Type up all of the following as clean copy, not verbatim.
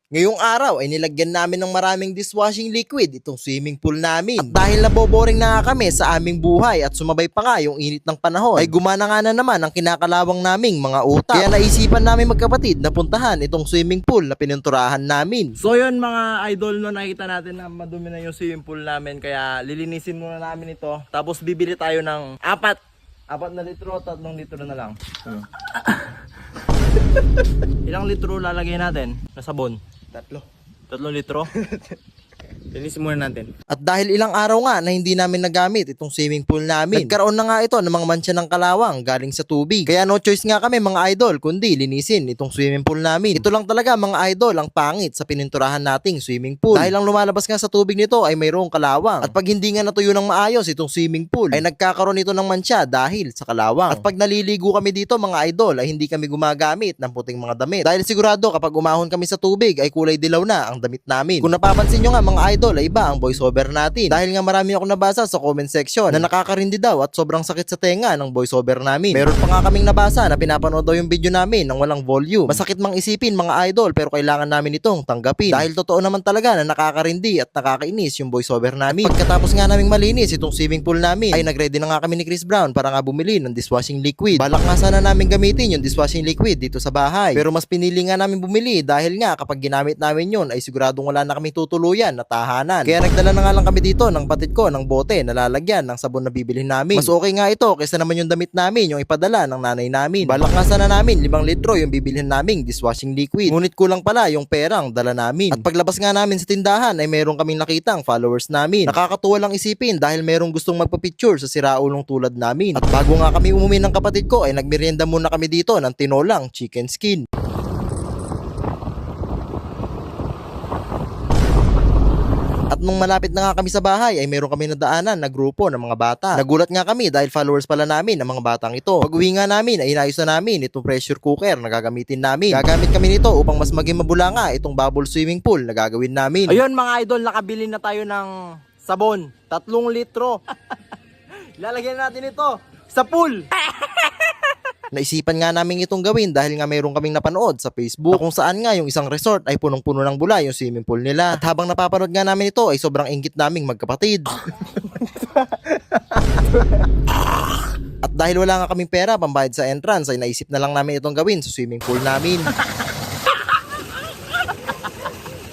Ngayong araw ay nilagyan namin ng maraming dishwashing liquid itong swimming pool namin. At dahil naboboring na nga kami sa aming buhay at sumabay pa nga yung init ng panahon, ay gumana nga na naman ang kinakalawang naming mga utak. Kaya naisipan namin magkapatid na puntahan itong swimming pool na pininturahan namin. So yun mga idol, no, nakita natin na madumi na yung swimming pool namin, kaya lilinisin muna namin ito. Tapos bibili tayo ng apat na litro, 3 litro na lang. Ilang litro lalagay natin na sabon? 3 litro? Linisin muna natin. At dahil ilang araw nga na hindi namin nagamit itong swimming pool namin, nagkaroon na nga ito ng mga mantsa ng kalawang galing sa tubig. Kaya no choice nga kami mga idol kundi linisin itong swimming pool namin. Ito lang talaga mga idol ang pangit sa pininturahan nating swimming pool. Dahil ang lumalabas nga sa tubig nito ay mayroong kalawang. At pag hindi nga natuyo ng maayos itong swimming pool, ay nagkakaroon ito ng mantsa dahil sa kalawang. At pag naliligo kami dito mga idol ay hindi kami gumagamit ng puting mga damit. Dahil sigurado kapag umahon kami sa tubig ay kulay dilaw na ang damit namin. Kung napapansin nyo nga mga idol ay iba ang voiceover natin. Dahil nga marami ako nabasa sa comment section na nakakarindi daw at sobrang sakit sa tenga ng voiceover namin. Meron pa nga kaming nabasa na pinapanood daw yung video namin ng walang volume. Masakit mang isipin mga idol pero kailangan namin itong tanggapin. Dahil totoo naman talaga na nakakarindi at nakakainis yung voiceover namin. At pagkatapos nga naming malinis itong swimming pool namin ay nagready na nga kami ni Chris Brown para nga bumili ng dishwashing liquid. Balak nga sana namin gamitin yung dishwashing liquid dito sa bahay. Pero mas pinili nga namin bumili dahil nga kapag ginamit namin yun ay siguradong wala na kami tutuluyan na tahanan. Kaya nagdala na nga lang kami dito ng batid ko ng bote na lalagyan ng sabon na bibilhin namin. Mas okay nga ito kaysa naman yung damit namin yung ipadala ng nanay namin. Balak nga sana namin 5 litro yung bibilhin naming dishwashing liquid. Ngunit kulang pala yung perang dala namin. At paglabas nga namin sa tindahan ay meron kaming nakitang followers namin. Nakakatuwa lang isipin dahil merong gustong magpa-picture sa siraulong tulad namin. At bago nga kami umuwi ng kapatid ko ay nagmerienda muna kami dito ng tinolang chicken skin. At nung malapit na nga kami sa bahay ay meron kami nadaanan na grupo ng mga bata. Nagulat nga kami dahil followers pala namin ng mga batang ito. Pag uwi nga namin ay inayos na namin itong pressure cooker na gagamitin namin. Gagamit kami nito upang mas maging mabulanga itong bubble swimming pool na gagawin namin. Ayun mga idol, nakabili na tayo ng sabon, 3 litro. Lalagyan natin ito sa pool. Naisipan nga namin itong gawin dahil nga mayroon kaming napanood sa Facebook na kung saan nga yung isang resort ay punong-puno ng bula yung swimming pool nila. At habang napapanood nga namin ito ay sobrang inggit naming magkapatid. At dahil wala nga kaming pera pambayad sa entrance ay naisip na lang namin itong gawin sa swimming pool namin.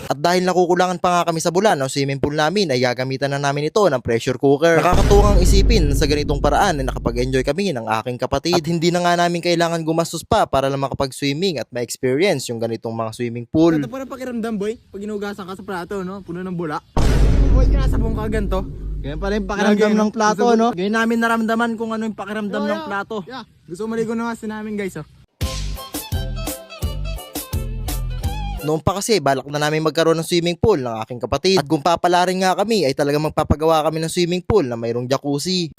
At dahil nakukulangan pa nga kami sa bulan ng swimming pool namin ay gagamitan na namin ito ng pressure cooker. Nakakatuwang isipin na sa ganitong paraan ay nakapag-enjoy kami ng aking kapatid. At hindi na nga namin kailangan gumastos pa para lang makapag-swimming at ma-experience yung ganitong mga swimming pool. Ito pa rin pakiramdam boy, pag inugasan ka sa plato, no? Puno ng bula. Boy, kinasabong ka ganito. Ganyan pala yung pakiramdam ng plato, no? Ganyan namin naramdaman kung ano yung pakiramdam ng plato. Yeah. Gusto maligo na nga sa namin guys, oh. Noon pa kasi balak na namin magkaroon ng swimming pool ng aking kapatid. At kung papalarin nga kami ay talagang magpapagawa kami ng swimming pool na mayroong jacuzzi.